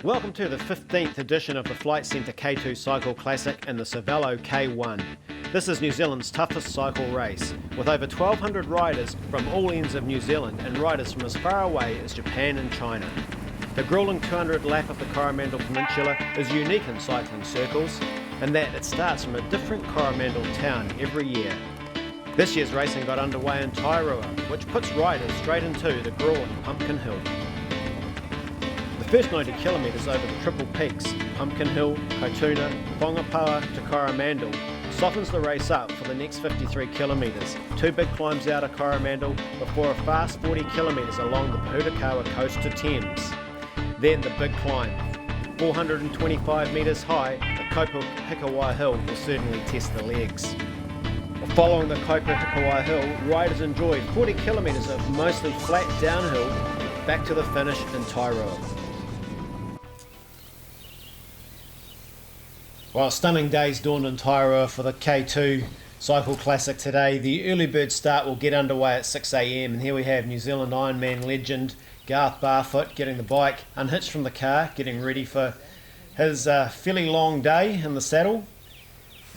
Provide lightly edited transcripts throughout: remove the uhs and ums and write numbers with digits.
Welcome to the 15th edition of the Flight Centre K2 Cycle Classic in the Cervelo K1. This is New Zealand's toughest cycle race, with over 1,200 riders from all ends of New Zealand and riders from as far away as Japan and China. The grueling 200 lap of the Coromandel Peninsula is unique in cycling circles, in that it starts from a different Coromandel town every year. This year's racing got underway in Tairua, which puts riders straight into the grueling Pumpkin Hill. The first 90 kilometres over the triple peaks, Pumpkin Hill, Kuaotunu, Whangapawa to Coromandel, softens the race up for the next 53 kilometres. Two big climbs out of Coromandel before a fast 40 kilometres along the Puhutakawa coast to Thames. Then the big climb. 425 metres high, the Puhutakawa hill will certainly test the legs. Following the Puhutakawa hill, riders enjoy 40 kilometres of mostly flat downhill back to the finish in Tairua. Well, stunning days dawned in Tairua for the K2 Cycle Classic today. The early bird start will get underway at 6 a.m. and here we have New Zealand Ironman legend Garth Barfoot getting the bike unhitched from the car, getting ready for his fairly long day in the saddle.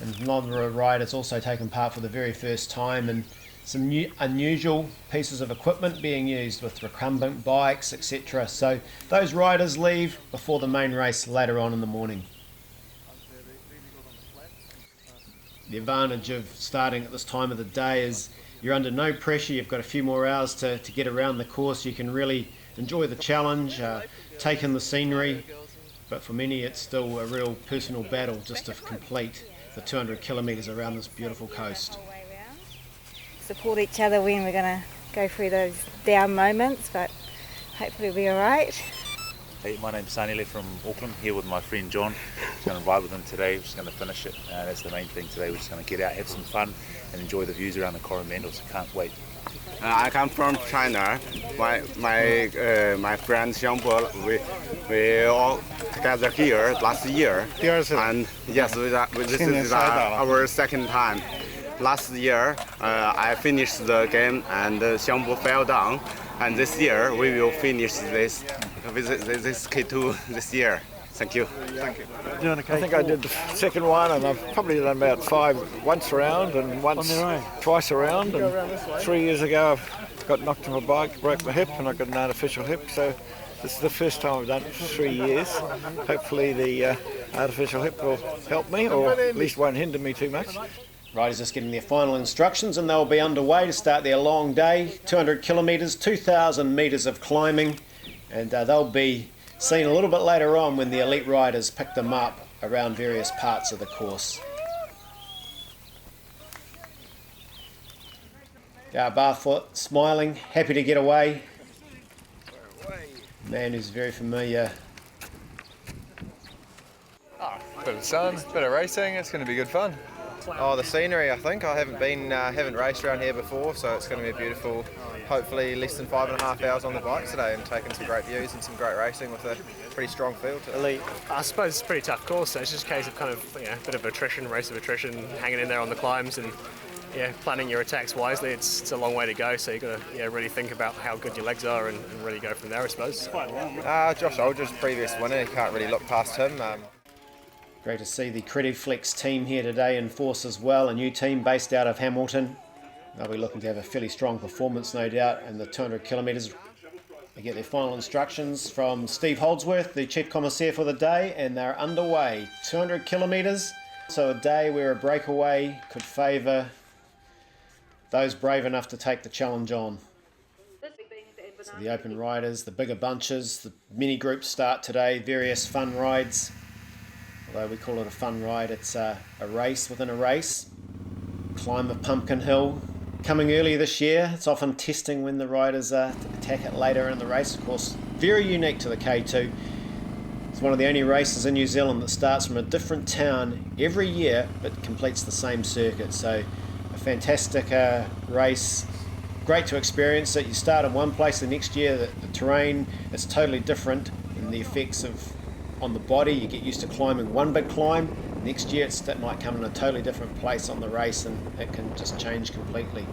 And another rider's also taken part for the very first time, and some unusual pieces of equipment being used with recumbent bikes, etc. So those riders leave before the main race later on in the morning. The advantage of starting at this time of the day is you're under no pressure. You've got a few more hours to get around the course. You can really enjoy the challenge, take in the scenery, but for many it's still a real personal battle just to complete the 200 kilometres around this beautiful coast. Support each other when we're going to go through those down moments, but hopefully we'll be alright. Hey, my name's Sanile from Auckland, here with my friend John. Just going to ride with him today, we're just going to finish it. That's the main thing today, we're just going to get out, have some fun and enjoy the views around the Coromandel, so can't wait. I come from China. My friend Xiangbo, we all together here last year. And yes, this is our second time. Last year, I finished the game and Xiangbo fell down. And this year, we will finish this K2 this year. Thank you. Thank you. I think I did the second one, and I've probably done about five once around and twice around. And 3 years ago, I got knocked on my bike, broke my hip, and I got an artificial hip. So this is the first time I've done it for 3 years. Hopefully the artificial hip will help me, or at least won't hinder me too much. Riders just getting their final instructions and they'll be underway to start their long day, 200 kilometres, 2,000 metres of climbing, and they'll be seen a little bit later on when the elite riders pick them up around various parts of the course. Barfoot smiling, happy to get away. Man who's very familiar. Bit of sun, bit of racing, it's going to be good fun. Oh, the scenery, I think. I haven't raced around here before, so it's going to be a beautiful, hopefully less than 5.5 hours on the bike today and taking some great views and some great racing with a pretty strong field to it. Elite. I suppose it's a pretty tough course, so it's just a case of kind of, a bit of attrition, race of attrition, hanging in there on the climbs and planning your attacks wisely. It's a long way to go, so you've got to really think about how good your legs are and really go from there, I suppose. Josh Aldridge, previous winner, you can't really look past him. Great to see the Credit Flex team here today in force as well, a new team based out of Hamilton. They'll be looking to have a fairly strong performance, no doubt, in the 200 kilometres. They get their final instructions from Steve Holdsworth, the Chief Commissaire for the day, and they're underway. 200 kilometres, so a day where a breakaway could favour those brave enough to take the challenge on. So the open riders, the bigger bunches, the mini groups start today, various fun rides. Although we call it a fun ride, it's a race within a race. Climb of Pumpkin Hill. Coming early this year, it's often testing when the riders attack it later in the race. Of course, very unique to the K2. It's one of the only races in New Zealand that starts from a different town every year, but completes the same circuit. So a fantastic race. Great to experience it. You start in one place, the next year the terrain is totally different, and the effects on the body, you get used to climbing one big climb. Next year it might come in a totally different place on the race and it can just change completely.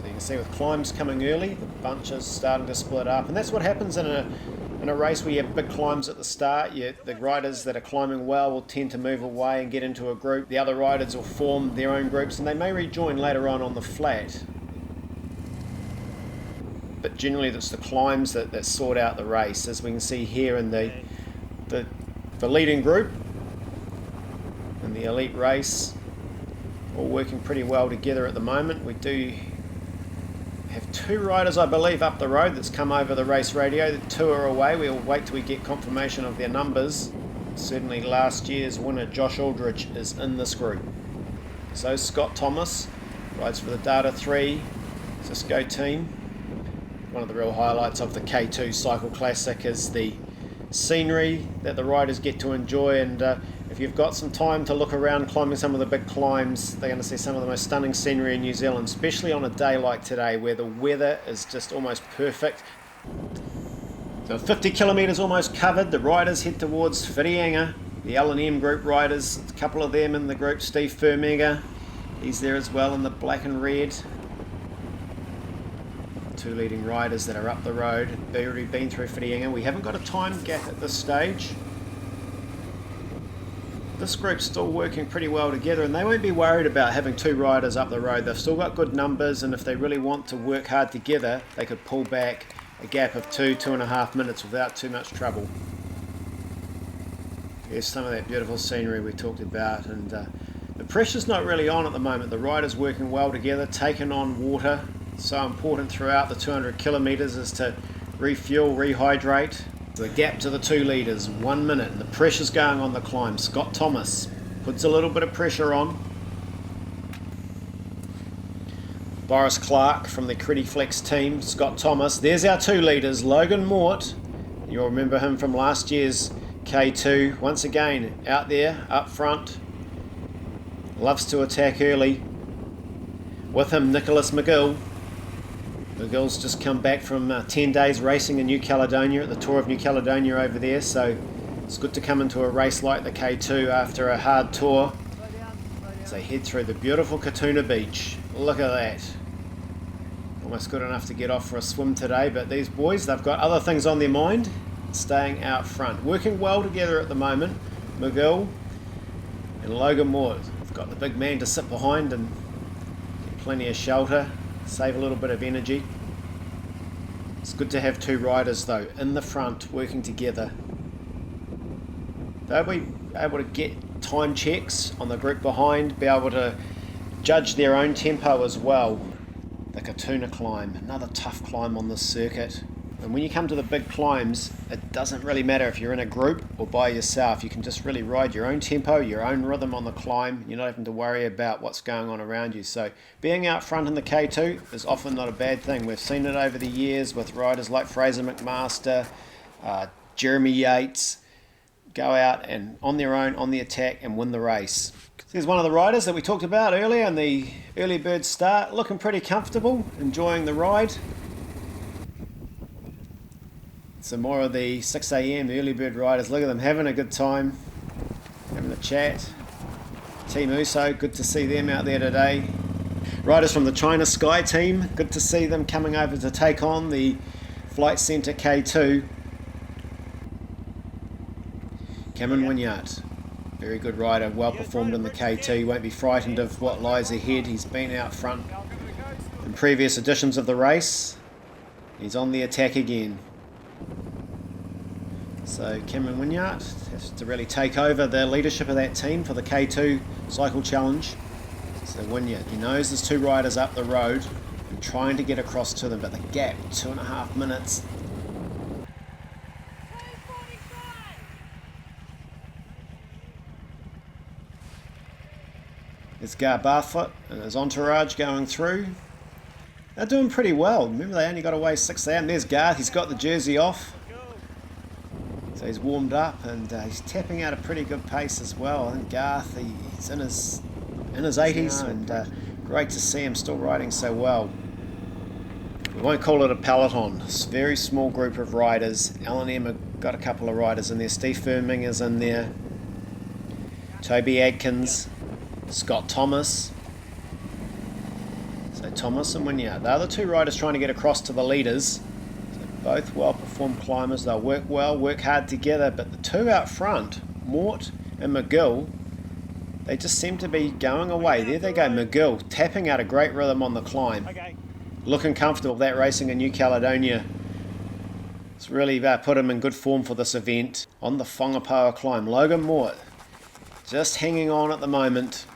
So you've can see with climbs coming early, the bunches starting to split up, and that's what happens in a race where you have big climbs at the start. The riders that are climbing well will tend to move away and get into a group. The other riders will form their own groups, and they may rejoin later on the flat. But generally it's the climbs that sort out the race, as we can see here in the leading group in the elite race, all working pretty well together at the moment. We do have 2 riders, I believe, up the road that's come over the race radio. The 2 are away. We'll wait till we get confirmation of their numbers. Certainly last year's winner Josh Aldridge is in this group. So Scott Thomas rides for the Data 3 Cisco team. One of the real highlights of the K2 Cycle Classic is the scenery that the riders get to enjoy, and if you've got some time to look around climbing some of the big climbs, they're going to see some of the most stunning scenery in New Zealand, especially on a day like today where the weather is just almost perfect. So 50 kilometres almost covered. The riders head towards Whirianga. The L&M group riders, a couple of them in the group. Steve Fermega, he's there as well in the black and red. 2 leading riders that are up the road. They've already been through Whirianga. We haven't got a time gap at this stage. This group's still working pretty well together, and they won't be worried about having 2 riders up the road. They've still got good numbers, and if they really want to work hard together, they could pull back a gap of 2.5 minutes without too much trouble. Here's some of that beautiful scenery we talked about, and the pressure's not really on at the moment. The riders working well together, taking on water. So important throughout the 200 kilometres is to refuel, rehydrate. The gap to the 2 leaders, 1 minute, and the pressure's going on the climb. Scott Thomas puts a little bit of pressure on. Boris Clark from the Crediflex team, Scott Thomas. There's our 2 leaders, Logan Mort. You'll remember him from last year's K2. Once again, out there, up front. Loves to attack early. With him, Nicholas McGill. McGill's just come back from 10 days racing in New Caledonia at the Tour of New Caledonia over there, so it's good to come into a race like the K2 after a hard tour. As they head through the beautiful Kuaotunu beach. Look at that. Almost good enough to get off for a swim today, but these boys, they've got other things on their mind, staying out front. Working well together at the moment, McGill and Logan Moore. They've got the big man to sit behind and get plenty of shelter. Save a little bit of energy. It's good to have 2 riders though in the front working together. They'll be able to get time checks on the group behind, be able to judge their own tempo as well. The Kuaotunu climb, another tough climb on this circuit. And when you come to the big climbs, it doesn't really matter if you're in a group or by yourself. You can just really ride your own tempo, your own rhythm on the climb. You're not having to worry about what's going on around you. So being out front in the K2 is often not a bad thing. We've seen it over the years with riders like Fraser McMaster, Jeremy Yates, go out and on their own, on the attack, and win the race. Here's one of the riders that we talked about earlier in the early bird start, looking pretty comfortable, enjoying the ride. Some more of the 6 a.m. the early bird riders. Look at them having a good time, having a chat. Team Uso, good to see them out there today. Riders from the China Sky team, good to see them coming over to take on the Flight Centre K2. Cameron Wynyard, very good rider, well performed in the K2. He won't be frightened of what lies ahead. He's been out front in previous editions of the race. He's on the attack again. So Cameron Wynyard has to really take over the leadership of that team for the K2 Cycle Challenge. So Wynyard, he knows there's 2 riders up the road and trying to get across to them, but the gap, 2.5 minutes. There's Gar Barfoot and his entourage going through. They're doing pretty well. Remember, they only got away 6 a.m. There's Garth, he's got the jersey off. So he's warmed up and he's tapping out a pretty good pace as well. I think Garth, he's in his 80s, and great to see him still riding so well. We won't call it a peloton. It's a very small group of riders. L&M have got a couple of riders in there. Steve Firming is in there. Toby Adkins, Scott Thomas. So Thomas and Wynyard. They're the two riders trying to get across to the leaders. So both well-performed climbers. They'll work well, work hard together, but the two out front, Mort and McGill, they just seem to be going away. There they go, McGill tapping out a great rhythm on the climb. Looking comfortable. That racing in New Caledonia, it's really put him in good form for this event. On the Whangapaua climb, Logan Mort just hanging on at the moment.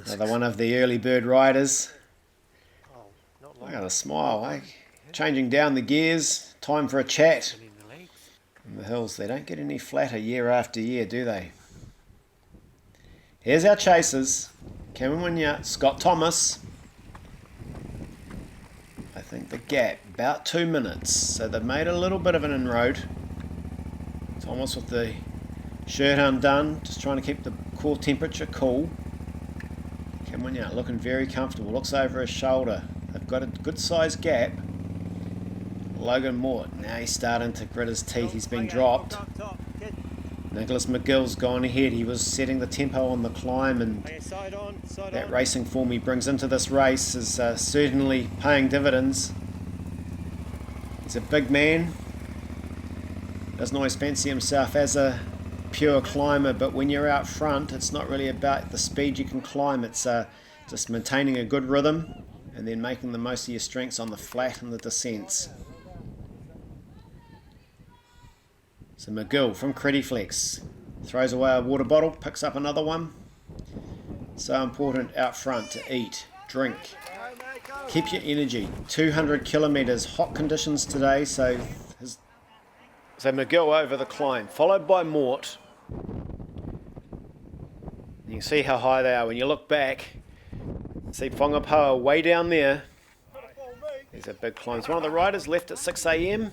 Another one of the early bird riders. Look at the smile, eh? Changing down the gears, time for a chat. In the hills, they don't get any flatter year after year, do they? Here's our chasers. Cameron Wynyard, Scott Thomas. I think the gap, about 2 minutes. So they've made a little bit of an inroad. Thomas with the shirt undone, just trying to keep the core temperature cool. Cameron Wynyard looking very comfortable, looks over his shoulder. They've got a good sized gap. Logan Mort, now he's starting to grit his teeth, he's been dropped. Nicholas McGill's gone ahead, he was setting the tempo on the climb, and that racing form he brings into this race is certainly paying dividends. He's a big man, doesn't always fancy himself as a pure climber, but when you're out front it's not really about the speed you can climb, it's just maintaining a good rhythm and then making the most of your strengths on the flat and the descents. So McGill from Crediflex throws away a water bottle, picks up another one. So important out front to eat, drink, keep your energy. 200 kilometres, hot conditions today, so McGill over the climb, followed by Mort. You can see how high they are when you look back. See Whangapaua way down there. These are big climbs. One of the riders left at 6 a.m.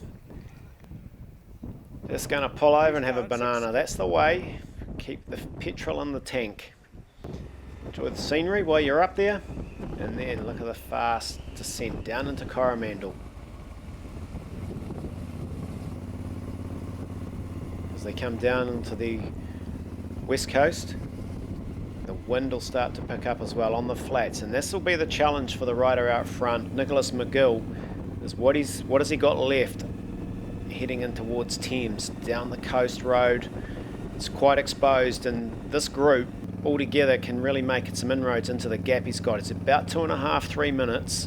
Just going to pull over and have a banana. That's the way. Keep the petrol in the tank. Enjoy the scenery while you're up there. And then look at the fast descent down into Coromandel. As they come down into the west coast, the wind will start to pick up as well on the flats. And this will be the challenge for the rider out front, Nicholas McGill, is what has he got left? Heading in towards Thames, down the coast road. It's quite exposed, and this group all together can really make some inroads into the gap he's got. It's about 2.5, 3 minutes,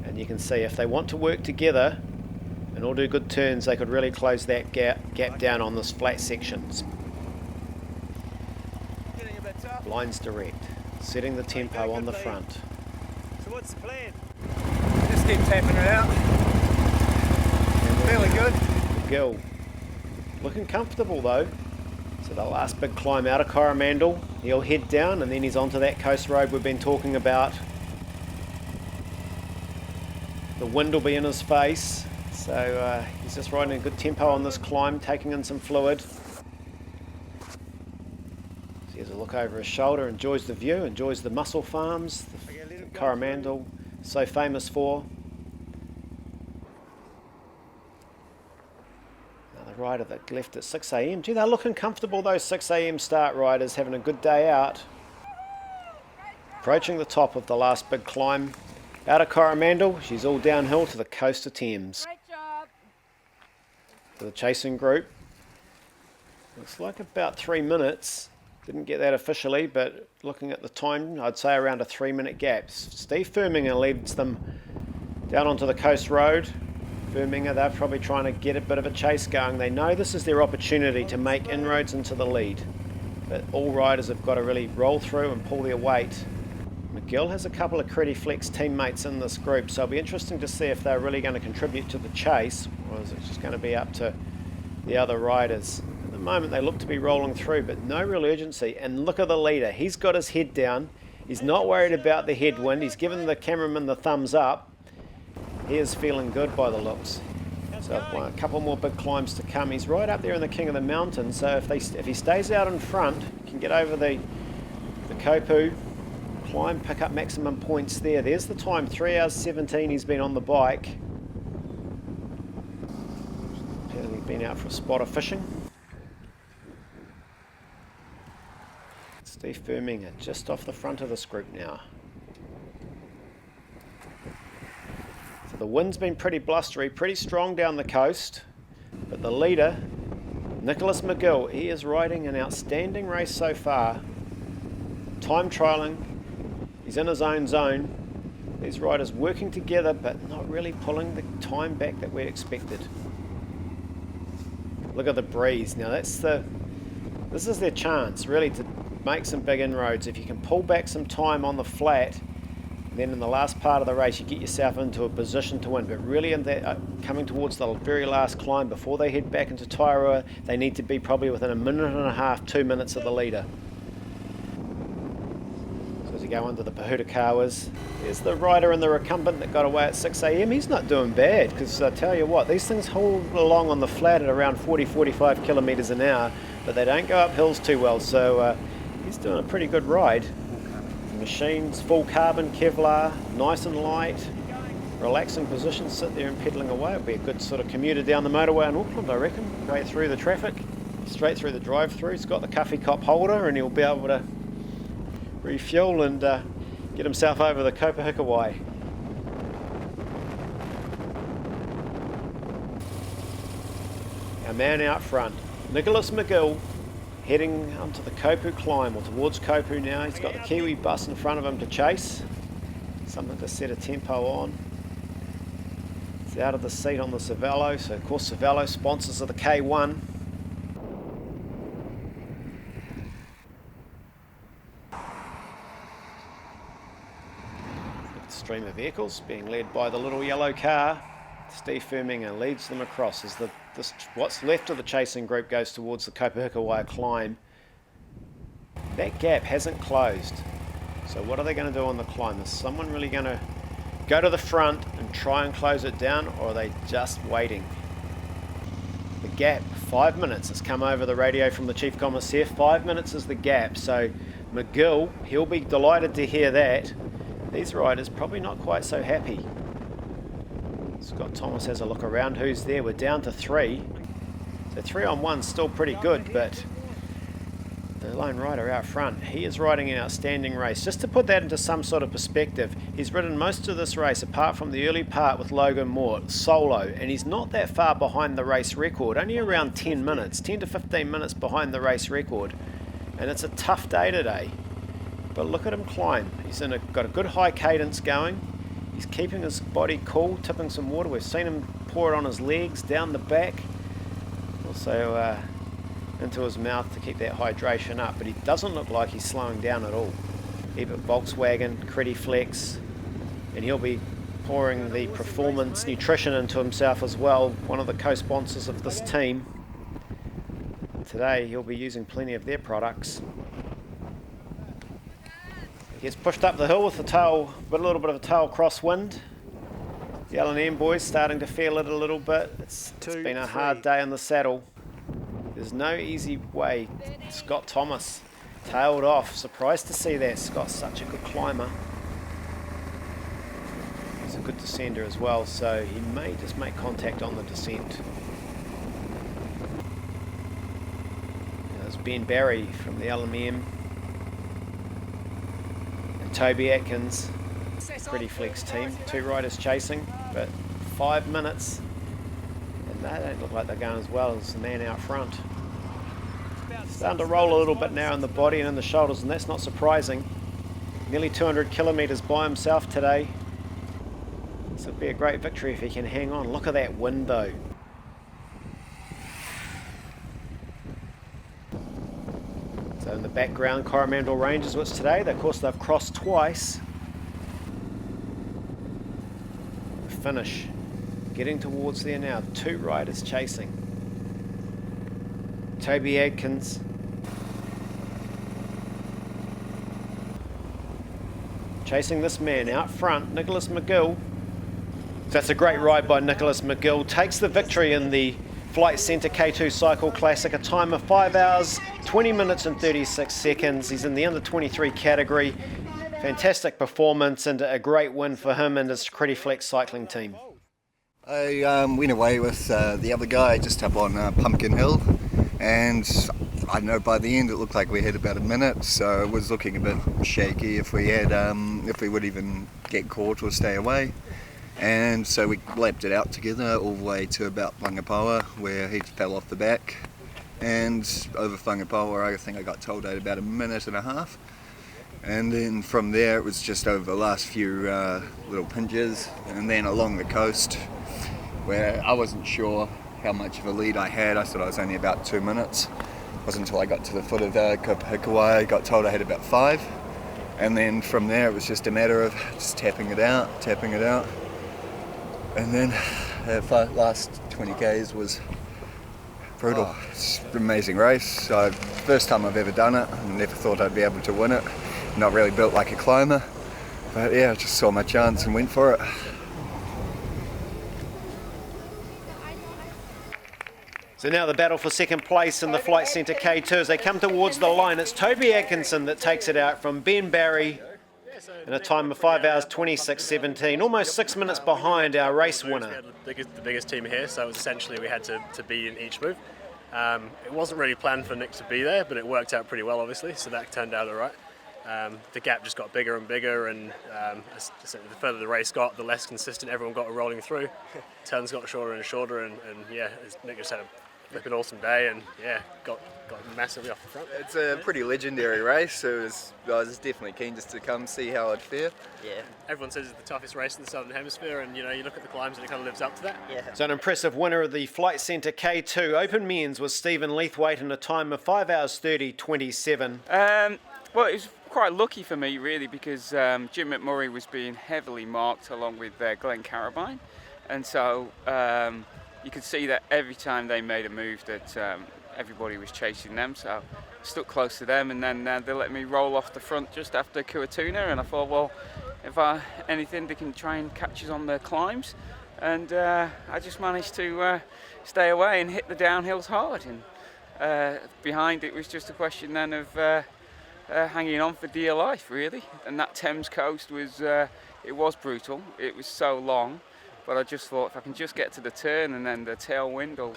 and you can see if they want to work together and all do good turns, they could really close that gap down on this flat sections. Lines direct, setting the tempo on the front. So what's the plan? Just keep tapping it out. Feeling good. McGill looking comfortable though. So the last big climb out of Coromandel, he'll head down and then he's onto that coast road we've been talking about. The wind will be in his face, so he's just riding a good tempo on this climb, taking in some fluid. So he has a look over his shoulder, enjoys the view, enjoys the mussel farms that Coromandel is so famous for. Rider that left at 6 a.m. Gee, they're looking comfortable, those 6 a.m. start riders, having a good day out. Approaching the top of the last big climb out of Coromandel. She's all downhill to the coast of Thames. Great job. To the chasing group. Looks like about 3 minutes. Didn't get that officially, but looking at the time, I'd say around a 3-minute gap. Steve Firminger leads them down onto the coast road. Firminger, they're probably trying to get a bit of a chase going. They know this is their opportunity to make inroads into the lead, but all riders have got to really roll through and pull their weight. McGill has a couple of Crediflex teammates in this group, so it'll be interesting to see if they're really going to contribute to the chase, or is it just going to be up to the other riders. At the moment they look to be rolling through, but no real urgency. And look at the leader, he's got his head down, he's not worried about the headwind, he's given the cameraman the thumbs up. He is feeling good by the looks. So a couple more big climbs to come. He's right up there in the King of the Mountain, so if he stays out in front, he can get over the Kopu, climb, pick up maximum points there. There's the time, 3 hours 17 he's been on the bike. Apparently been out for a spot of fishing. Steve Firminger just off the front of this group now. So the wind's been pretty blustery, pretty strong down the coast, but the leader, Nicholas McGill, he is riding an outstanding race so far. Time trialling, he's in his own zone. These riders working together but not really pulling the time back that we expected. Look at the breeze. Now this is their chance really to make some big inroads. If you can pull back some time on the flat, then in the last part of the race you get yourself into a position to win. But really in that, coming towards the very last climb before they head back into Tairua, they need to be probably within a minute and a half, 2 minutes of the leader. So as you go under the Puhutakawas, there's the rider and the recumbent that got away at 6 AM. He's not doing bad, because I tell you what, these things haul along on the flat at around 40-45 kilometres an hour, but they don't go up hills too well, so he's doing a pretty good ride. The machine's full carbon, Kevlar, nice and light, relaxing position, sit there and pedalling away. It'll be a good sort of commuter down the motorway in Auckland, I reckon, right through the traffic, straight through the drive-through. He's got the coffee cup holder and he'll be able to refuel and get himself over the Kuaotunu. Our man out front, Nicholas McGill, heading onto the Kopu climb, or towards Kopu now. He's got the Kiwi bus in front of him to chase. Something to set a tempo on. He's out of the seat on the Cervelo, so of course Cervelo, sponsors of the K1. Look at the stream of vehicles being led by the little yellow car. Steve Firminger leads them across as what's left of the chasing group goes towards the Kuaotunu climb. That gap hasn't closed. So what are they going to do on the climb? Is someone really going to go to the front and try and close it down, or are they just waiting? The gap, 5 minutes, has come over the radio from the Chief Commissaire. 5 minutes is the gap. So McGill, he'll be delighted to hear that. These riders probably not quite so happy. Scott Thomas has a look around who's there. We're down to 3. So 3 on 1's still pretty good, but the lone rider out front, he is riding an outstanding race. Just to put that into some sort of perspective, he's ridden most of this race, apart from the early part with Logan Moore, solo, and he's not that far behind the race record, only around 10 minutes, 10 to 15 minutes behind the race record. And it's a tough day today. But look at him climb. He's got a good high cadence going. He's keeping his body cool, tipping some water. We've seen him pour it on his legs, down the back, also into his mouth to keep that hydration up. But he doesn't look like he's slowing down at all. Ebert Volkswagen, Crediflex, and he'll be pouring the performance nutrition into himself as well, one of the co-sponsors of this team. Today he'll be using plenty of their products. He gets pushed up the hill with the tail, a little bit of a tail crosswind. The L&M boys starting to feel it a little bit. It's been a hard day on the saddle. There's no easy way. Scott Thomas tailed off. Surprised to see that. Scott's such a good climber. He's a good descender as well, so he may just make contact on the descent. There's Ben Barry from the L&M. Toby Atkins, pretty flex team, 2 riders chasing, but 5 minutes, and they don't look like they're going as well as the man out front. Starting to roll a little bit now in the body and in the shoulders, and that's not surprising. Nearly 200 kilometres by himself today. This will be a great victory if he can hang on. Look at that wind though. So in the background, Coromandel Ranges, which today, of course, they've crossed twice. The finish, getting towards there now. 2 riders chasing. Toby Adkins. Chasing this man out front, Nicholas McGill. So that's a great ride by Nicholas McGill. Takes the victory in the Flight Centre K2 Cycle Classic, a time of 5 hours, 20 minutes and 36 seconds. He's in the under 23 category. Fantastic performance and a great win for him and his Crediflex cycling team. I went away with the other guy just up on Pumpkin Hill, and I don't know, by the end it looked like we had about a minute, so it was looking a bit shaky if we had, if we would even get caught or stay away. And so we lapped it out together all the way to about Whangapawa, where he fell off the back. And over Whangapawa, I think I got told at about a minute and a half. And then from there it was just over the last few little pinches, and then along the coast, where I wasn't sure how much of a lead I had. I thought I was only about 2 minutes. It wasn't until I got to the foot of Puhutakawa I got told I had about 5. And then from there it was just a matter of just tapping it out. And then the last 20 Ks was brutal. It's an amazing race. First time I've ever done it. I never thought I'd be able to win it. Not really built like a climber. But yeah, I just saw my chance and went for it. So now the battle for second place in the Flight Centre K2 as they come towards the line. It's Toby Atkinson that takes it out from Ben Barry in a time of 5 hours 26:17, almost 6 minutes behind our race winner. The biggest team here, so it was essentially we had to be in each move. It wasn't really planned for Nick to be there, but it worked out pretty well, obviously, so that turned out all right. The gap just got bigger and bigger, and the further the race got, the less consistent everyone got rolling through. Turns got shorter and shorter, and yeah, Nick just had a flipping awesome day, and yeah, got massively off the front. It's a pretty legendary race, so I was definitely keen just to come see how I'd fare. Yeah, everyone says it's the toughest race in the Southern Hemisphere, and you look at the climbs and it kind of lives up to that. Yeah. So an impressive winner of the Flight Centre K2 Open Men's was Stephen Leithwaite in a time of 5 hours 30:27. Well, it was quite lucky for me really, because Jim McMurray was being heavily marked along with Glenn Carabine, and so you could see that every time they made a move that everybody was chasing them, so I stuck close to them, and then they let me roll off the front just after Kuaotunu, and I thought, well, if anything, they can try and catch us on the climbs, and I just managed to stay away and hit the downhills hard, and behind it was just a question then of hanging on for dear life really. And that Thames coast was it was brutal, it was so long, but I just thought if I can just get to the turn, and then the tailwind will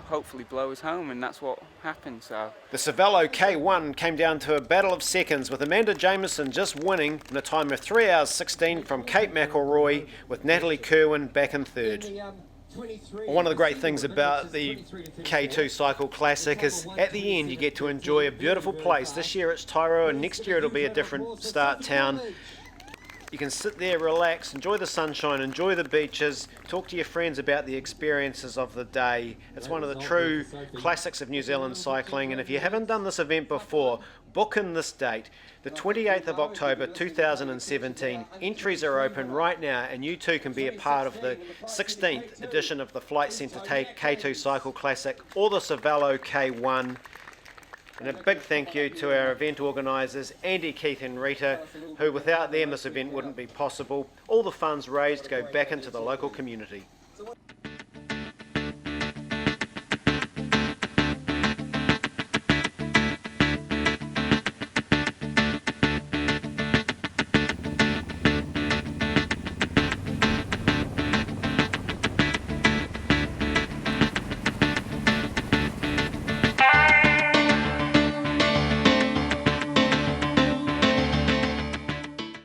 hopefully blow us home, and that's what happened. So the Cervelo K1 came down to a battle of seconds, with Amanda Jameson just winning in a time of 3 hours 16 from Kate McElroy, with Natalie Kerwin back in third. One of the great things about the K2 Cycle Classic is at the end you get to enjoy a beautiful place. This year it's Tyro, and next year it'll be a different start town. You can sit there, relax, enjoy the sunshine, enjoy the beaches, talk to your friends about the experiences of the day. It's one of the true classics of New Zealand cycling, and if you haven't done this event before, book in this date, the 28th of October 2017. Entries are open right now, and you too can be a part of the 16th edition of the Flight Centre K2 Cycle Classic or the Cervelo K1. And a big thank you to our event organisers, Andy, Keith and Rita, who without them this event wouldn't be possible. All the funds raised go back into the local community.